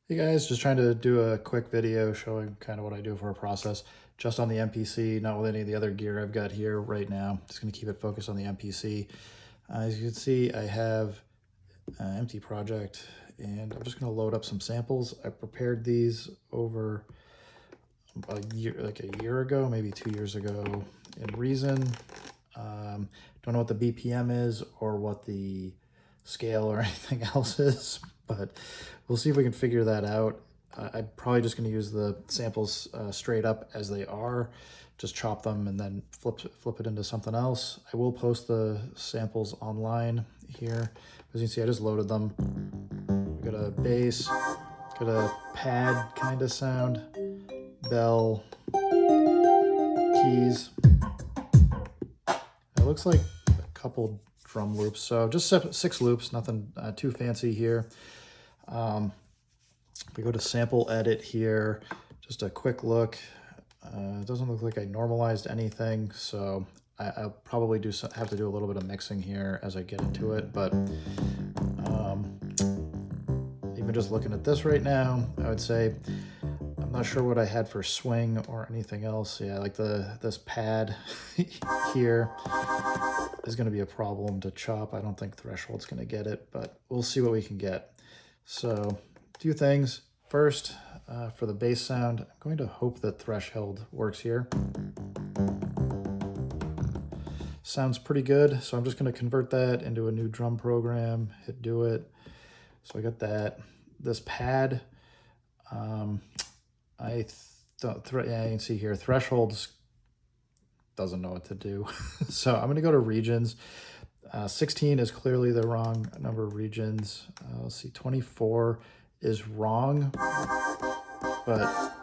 Hey guys, just trying to do a quick video showing kind of what I do for a process just on the MPC, not with any of the other gear I've got here right now. Just going to keep it focused on the MPC. As you can see, I have an empty project and I'm just going to load up some samples. I prepared these over a year ago, maybe 2 years ago in Reason. Don't know what the BPM is or what the scale or anything else is, but we'll see if we can figure that out. I'm probably just going to use the samples straight up as they are, just chop them and then flip it into something else. I will post the samples online here. As you can see, I just loaded them. We got a bass, got a pad kind of sound, bell, keys. It looks like a couple drum loops, so just 6 loops, nothing too fancy here. We go to sample edit here, just a quick look. It doesn't look like I normalized anything, so I'll probably have to do a little bit of mixing here as I get into it, but even just looking at this right now, I would say I'm not sure what I had for swing or anything else. Yeah, like this pad here is going to be a problem to chop. I don't think Threshold's going to get it, but we'll see what we can get. So a few things. First, for the bass sound, I'm going to hope that Threshold works here. Sounds pretty good, so I'm just going to convert that into a new drum program, hit do it. So I got that. This pad, yeah, you can see here, Thresholds doesn't know what to do. So I'm going to go to regions. 16 is clearly the wrong number of regions. Let's see, 24 is wrong, but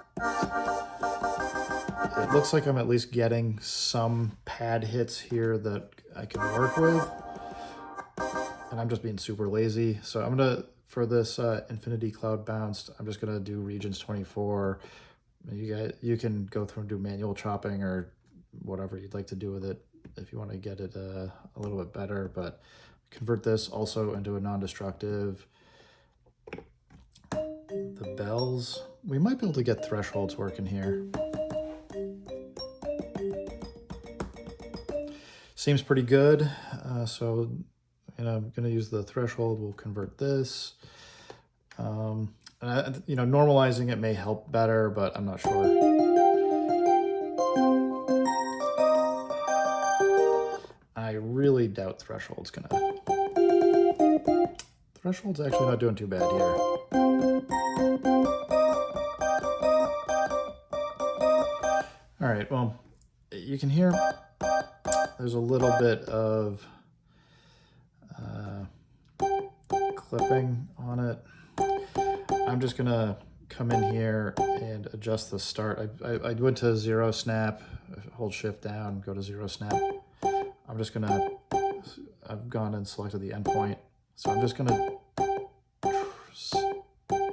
it looks like I'm at least getting some pad hits here that I can work with. And I'm just being super lazy. So I'm gonna, for this Infinity Cloud Bounced, I'm just gonna do regions 24. You can go through and do manual chopping or whatever you'd like to do with it if you want to get it a little bit better, but convert this also into a non-destructive. The bells, we might be able to get Thresholds working here. Seems pretty good. So I'm going to use the Threshold. We'll convert this. Normalizing it may help better, but I'm not sure. I really doubt Threshold's gonna. Threshold's actually not doing too bad here. All right, well, you can hear there's a little bit of clipping on it. I'm just gonna come in here and adjust the start. I went to 0 snap, hold shift down, go to 0 snap. I've gone and selected the endpoint. So I'm just gonna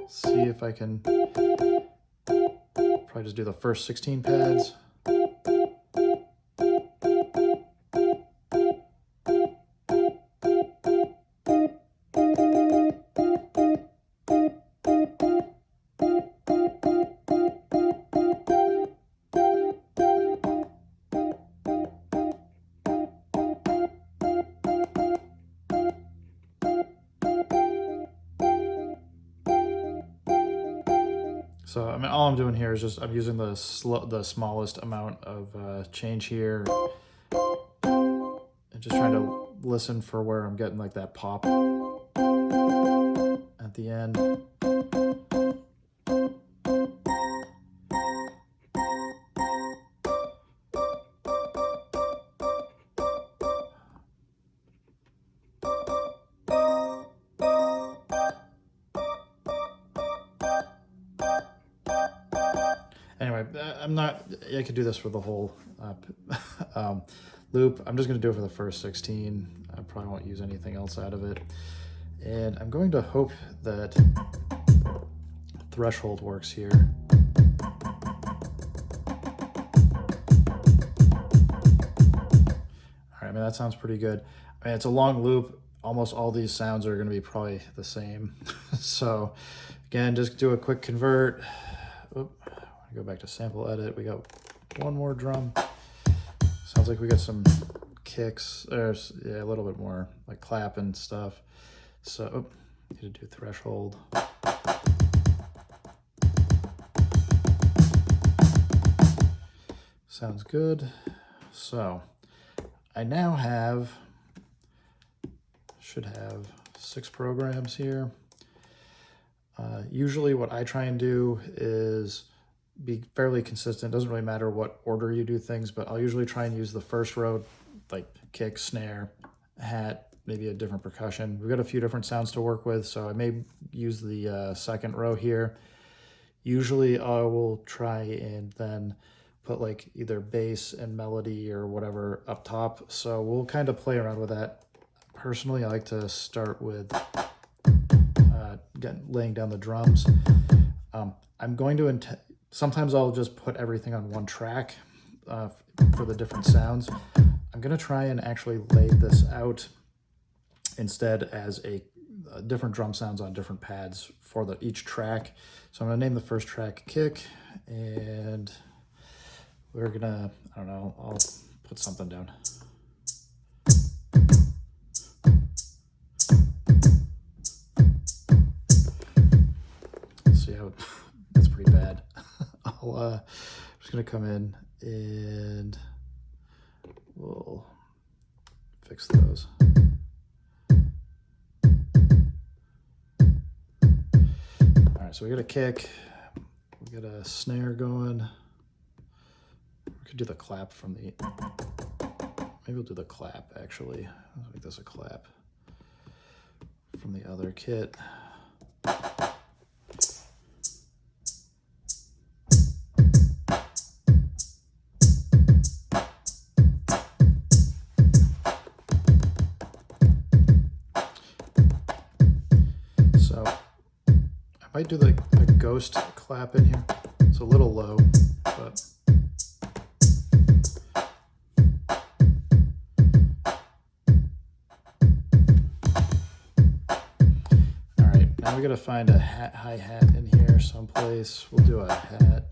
see if I can probably just do the first 16 pads. So I mean, all I'm doing here is just I'm using the smallest amount of change here, and just trying to listen for where I'm getting like that pop at the end. Anyway, I could do this for the whole loop. I'm just going to do it for the first 16. I probably won't use anything else out of it. And I'm going to hope that Threshold works here. All right, I mean, that sounds pretty good. I mean, it's a long loop. Almost all these sounds are going to be probably the same. So Again, just do a quick convert. Oop, go back to sample edit. We got one more drum. Sounds like we got some kicks, or yeah, a little bit more like clap and stuff. So, need to do threshold. Sounds good. So, I now should have 6 programs here. Usually what I try and do is be fairly consistent. It doesn't really matter what order you do things, but I'll usually try and use the first row, like kick, snare, hat, maybe a different percussion. We've got a few different sounds to work with, so I may use the second row here. Usually I will try and then put like either bass and melody or whatever up top. So we'll kind of play around with that. Personally, I like to start with laying down the drums. I'm going to, sometimes I'll just put everything on one track for the different sounds. I'm going to try and actually lay this out instead as a different drum sounds on different pads for each track. So I'm going to name the first track kick, and we're going to, I don't know, I'll put something down. See how that's pretty bad. I'm just going to come in and we'll fix those. All right, so we got a kick, we got a snare going. We could do the clap from the, maybe we'll do the clap actually. Let's make this a clap from the other kit. So I might do the ghost clap in here. It's a little low, but all right, now we gotta find a hi-hat in here someplace. We'll do a hat.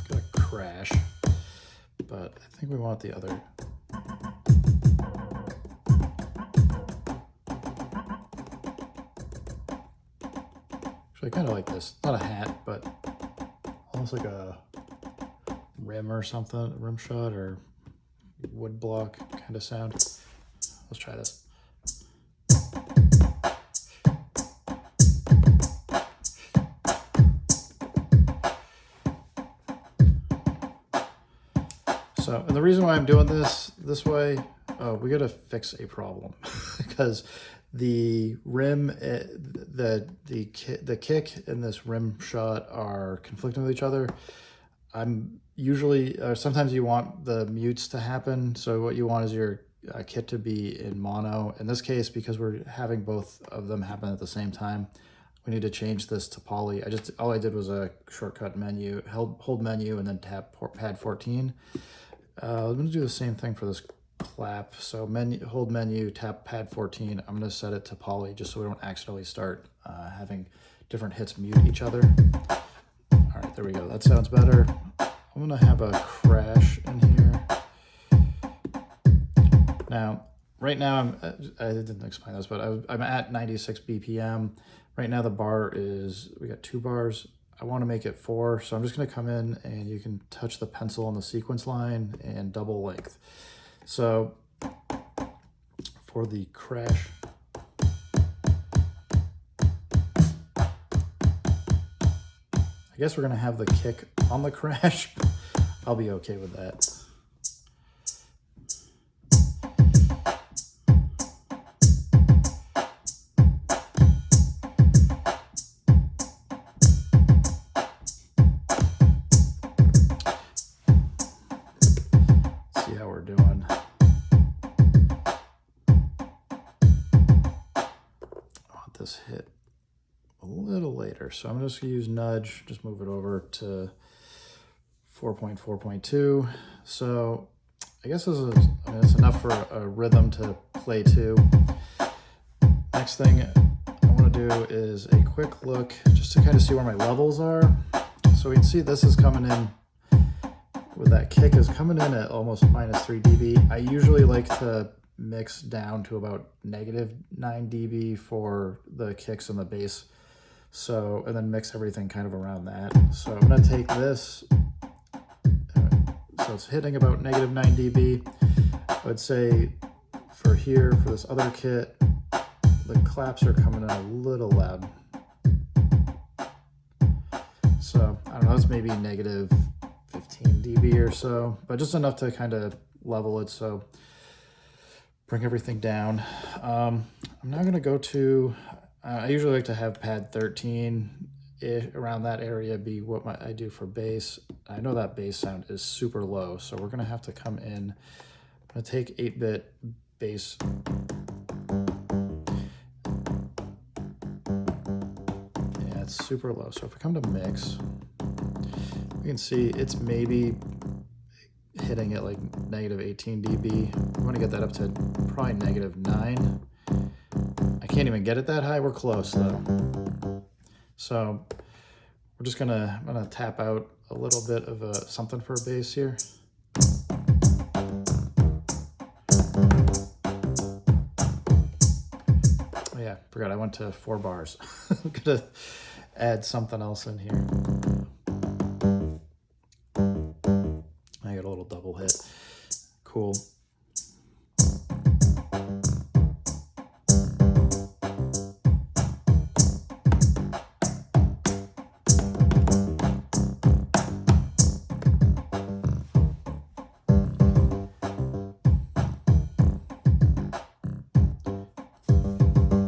Got a crash, but I think we want the other. I kind of like this. Not a hat, but almost like a rim or something, rim shot or wood block kind of sound. Let's try this. So, and the reason why I'm doing this way, we got to fix a problem because the rim, the kick and this rim shot are conflicting with each other. I'm usually, sometimes you want the mutes to happen. So what you want is your kit to be in mono. In this case, because we're having both of them happen at the same time, we need to change this to poly. All I did was a shortcut menu, hold menu and then tap pad 14. I'm gonna do the same thing for this clap. So hold menu, tap pad 14. I'm gonna set it to poly just so we don't accidentally start having different hits mute each other. All right, there we go. That sounds better. I'm gonna have a crash in here. Now, right now, I didn't explain this, but I'm at 96 BPM. Right now the bar is, we got 2 bars. I want to make it 4, so I'm just going to come in and you can touch the pencil on the sequence line and double length. So for the crash, I guess we're going to have the kick on the crash. I'll be okay with that. See how we're doing. I want this hit a little later, so I'm just gonna use nudge, just move it over to 4.4.2. So I guess this is, I mean, it's enough for a rhythm to play to. Next thing I want to do is a quick look just to kind of see where my levels are. So we can see this is coming in with that kick is coming in at almost -3 dB. I usually like to mix down to about -9 dB for the kicks and the bass. So, and then mix everything kind of around that. So I'm going to take this, so it's hitting about -9 dB. I would say for here, for this other kit, the claps are coming in a little loud. So I don't know, it's maybe -15 dB or so, but just enough to kind of level it. So bring everything down. I'm now going to go to, I usually like to have pad 13 around that area be what I do for bass. I know that bass sound is super low, so we're going to have to come in. I'm going to take 8-bit bass. Yeah, it's super low. So if we come to mix, we can see it's maybe hitting at like -18 dB. I'm going to get that up to probably -9. I can't even get it that high. We're close though. So we're just I'm gonna tap out a little bit of something for a bass here. Oh yeah, forgot I went to 4 bars. I'm gonna add something else in here. I got a little double hit. Cool.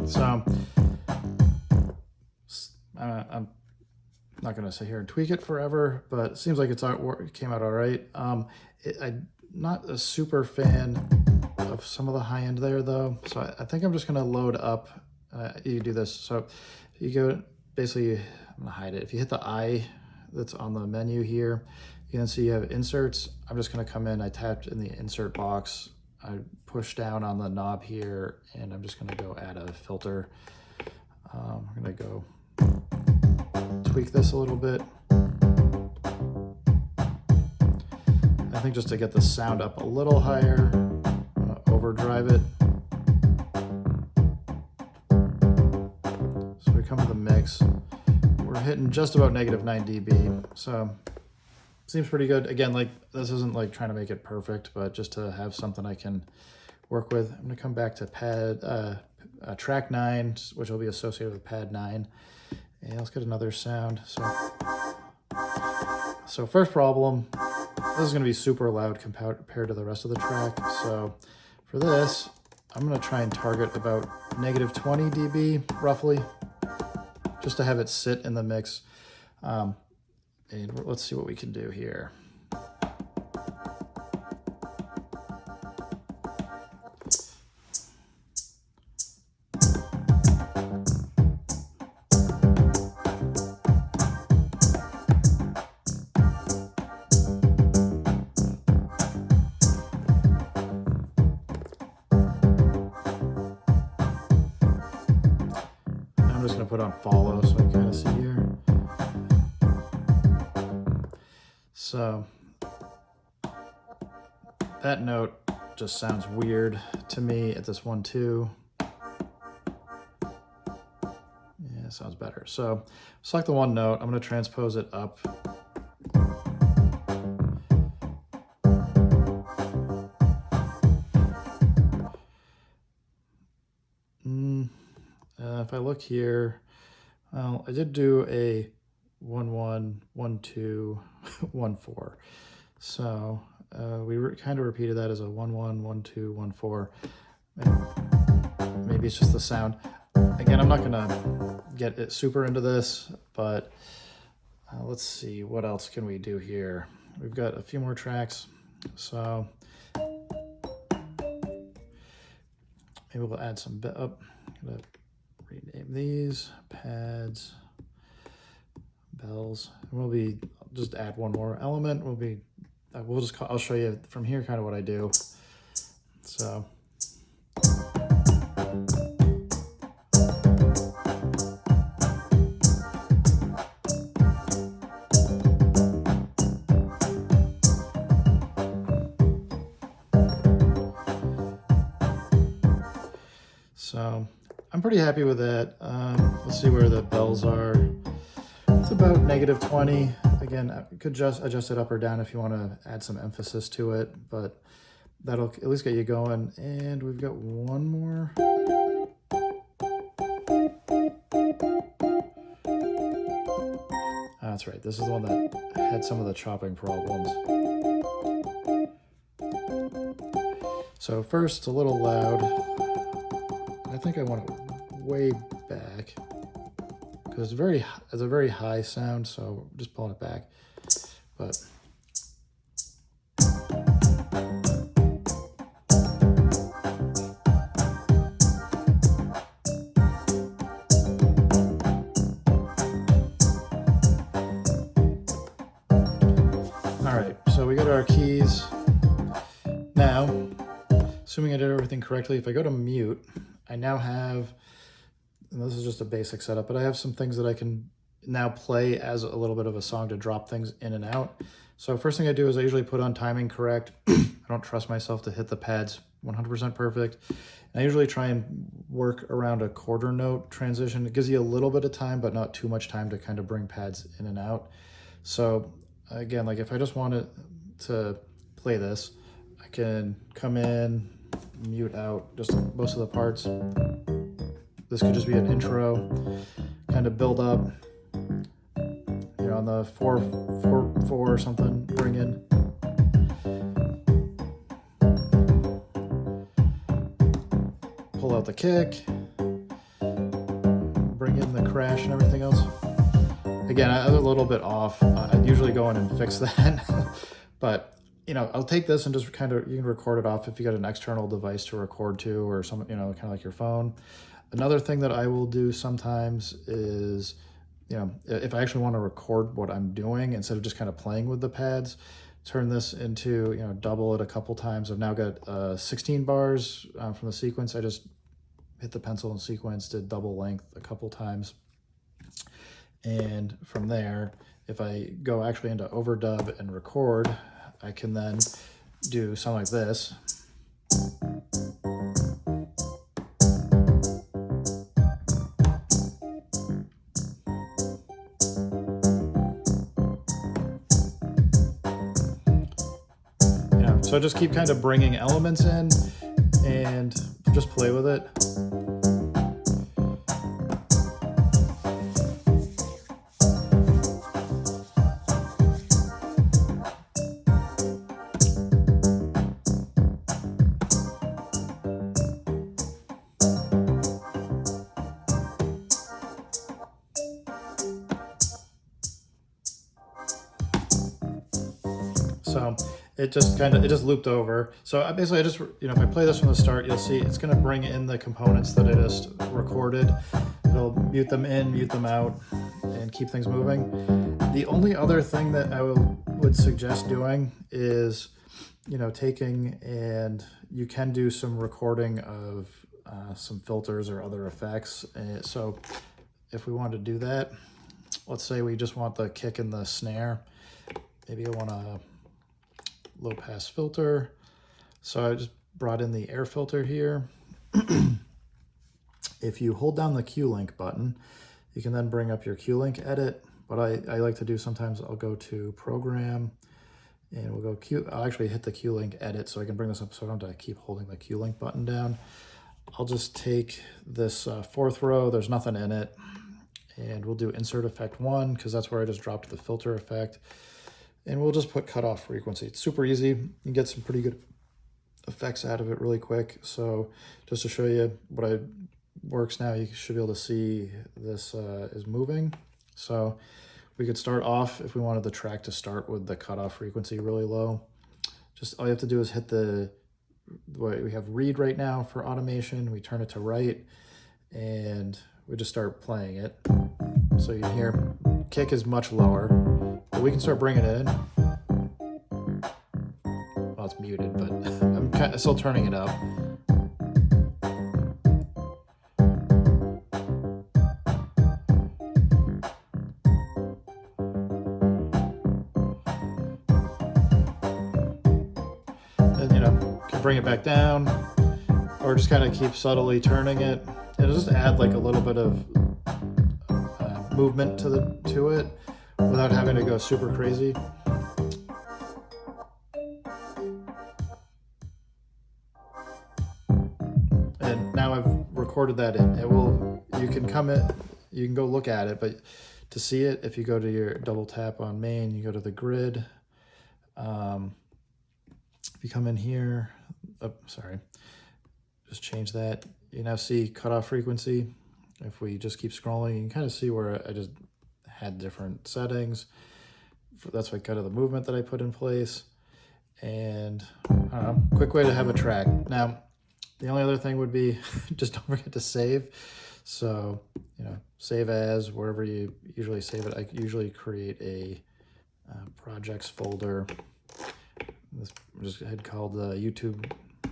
So I'm not going to sit here and tweak it forever, but it seems like it came out all right. I'm not a super fan of some of the high end there though, so I think I'm just going to load up. You do this, so you go basically, I'm going to hide it. If you hit the I that's on the menu here, you can see you have inserts. I'm just going to come in, I tapped in the insert box, I push down on the knob here, and I'm just going to go add a filter. I'm going to go tweak this a little bit. I think just to get the sound up a little higher, I'm going to overdrive it. So we come to the mix. We're hitting just about -9 dB. So seems pretty good. Again, like this isn't like trying to make it perfect, but just to have something I can work with. I'm going to come back to track 9, which will be associated with pad 9. And let's get another sound. So first problem, this is going to be super loud compared to the rest of the track. So for this, I'm going to try and target about -20 dB roughly, just to have it sit in the mix. And let's see what we can do here. I'm just going to put on follow so I can kind of see here. So that note just sounds weird to me at this 1-2. Yeah, it sounds better. So select the one note. I'm going to transpose it up. If I look here, well, I did do a 1-1, 1-2, 1-4. So we kind of repeated that as a 1-1, 1-2, 1-4. Maybe it's just the sound. Again, I'm not gonna get it super into this, but let's see, what else can we do here? We've got a few more tracks, so maybe we'll add some up. I'm gonna rename these pads, bells, and we'll just add one more element. We'll be I'll show you from here kind of what I do. So. So I'm pretty happy with that. Let's see where the bells are. It's about -20. Again, I could adjust it up or down if you want to add some emphasis to it, but that'll at least get you going. And we've got one more. That's right. This is the one that had some of the chopping problems. So first, it's a little loud. I think I want it way back because it's a very high sound, so I'm just pulling it back. But all right, so we got our keys. Now, assuming I did everything correctly, if I go to mute, I now have, and this is just a basic setup, but I have some things that I can now play as a little bit of a song to drop things in and out. So first thing I do is I usually put on timing correct. I don't trust myself to hit the pads 100% perfect. And I usually try and work around a quarter note transition. It gives you a little bit of time, but not too much time to kind of bring pads in and out. So again, like if I just wanted to play this, I can come in, mute out just most of the parts. This could just be an intro, kind of build up, you know, on the 4/4 or something, bring in. Pull out the kick, bring in the crash and everything else. Again, I was a little bit off. I'd usually go in and fix that, but you know, I'll take this and just kind of, you can record it off if you got an external device to record to or some, you know, kind of like your phone. Another thing that I will do sometimes is, you know, if I actually want to record what I'm doing instead of just kind of playing with the pads, turn this into, you know, double it a couple times. I've now got 16 bars from the sequence. I just hit the pencil and sequence, did double length a couple times. And from there, if I go actually into overdub and record, I can then do something like this. You know, so I just keep kind of bringing elements in and just play with it. So it just looped over. So basically I just, you know, if I play this from the start, you'll see it's gonna bring in the components that I just recorded. It'll mute them in, mute them out, and keep things moving. The only other thing that I would suggest doing is, you know, taking and you can do some recording of some filters or other effects. So if we want to do that, let's say we just want the kick and the snare. Maybe I want a low pass filter. So I just brought in the air filter here. If you hold down the Q-Link button, you can then bring up your Q-Link edit. What I like to do sometimes, I'll go to program and we'll go I'll actually hit the Q-Link edit so I can bring this up so I don't have to keep holding the Q-Link button down. I'll just take this fourth row, there's nothing in it, and we'll do insert effect 1 because that's where I just dropped the filter effect. And we'll just put cutoff frequency. It's super easy. You can get some pretty good effects out of it really quick. So just to show you what works now, you should be able to see this is moving. So we could start off, if we wanted the track to start with the cutoff frequency really low, just all you have to do is hit we have read right now for automation. We turn it to write and we just start playing it. So you can hear kick is much lower, but we can start bringing it in. well, it's muted, but I'm still turning it up. And, you know, can bring it back down, or just kind of keep subtly turning it. It'll just add like a little bit of movement to it without having to go super crazy. And now I've recorded that in. You can come in, you can go look at it, but to see it, if you go to your double tap on main, you go to the grid. If you come in here, just change that. You now see cutoff frequency. If we just keep scrolling, you can kind of see where I just had different settings. That's what kind of the movement that I put in place. And quick way to have a track. Now, the only other thing would be just don't forget to save. So, you know, save as, wherever you usually save it. I usually create a projects folder. This just had called YouTube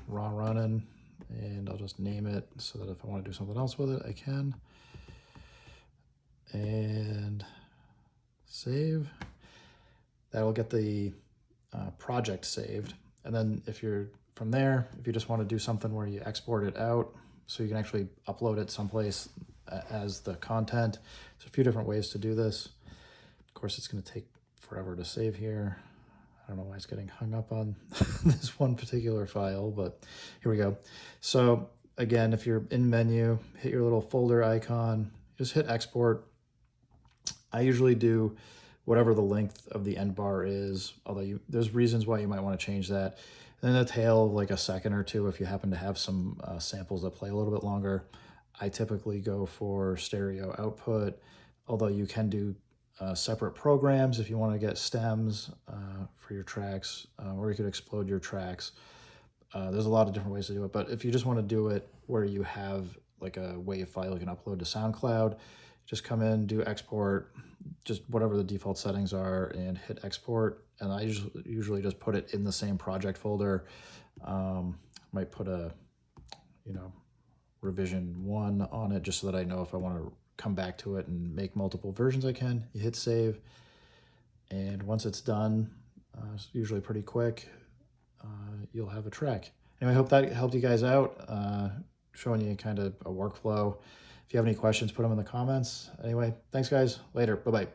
Runnin, and I'll just name it so that if I want to do something else with it, I can. And save. That'll get the project saved. And then if you're from there, if you just want to do something where you export it out so you can actually upload it someplace as the content, there's a few different ways to do this. Of course, it's going to take forever to save here. I don't know why it's getting hung up on this one particular file, but here we go. So again, if you're in menu, hit your little folder icon, just hit export. I usually do whatever the length of the end bar is, although there's reasons why you might want to change that. And then a tail of like a second or two if you happen to have some samples that play a little bit longer. I typically go for stereo output, although you can do separate programs if you want to get stems for your tracks, or you could explode your tracks. There's a lot of different ways to do it, but if you just want to do it where you have like a WAV file you can upload to SoundCloud, just come in, do export, just whatever the default settings are, and hit export. And I usually just put it in the same project folder. Might put a, you know, revision 1 on it just so that I know if I want to come back to it and make multiple versions I can. You hit save, and once it's done, it's usually pretty quick, you'll have a track. Anyway, I hope that helped you guys out, showing you kind of a workflow. If you have any questions, put them in the comments. Anyway, thanks guys. Later. Bye-bye.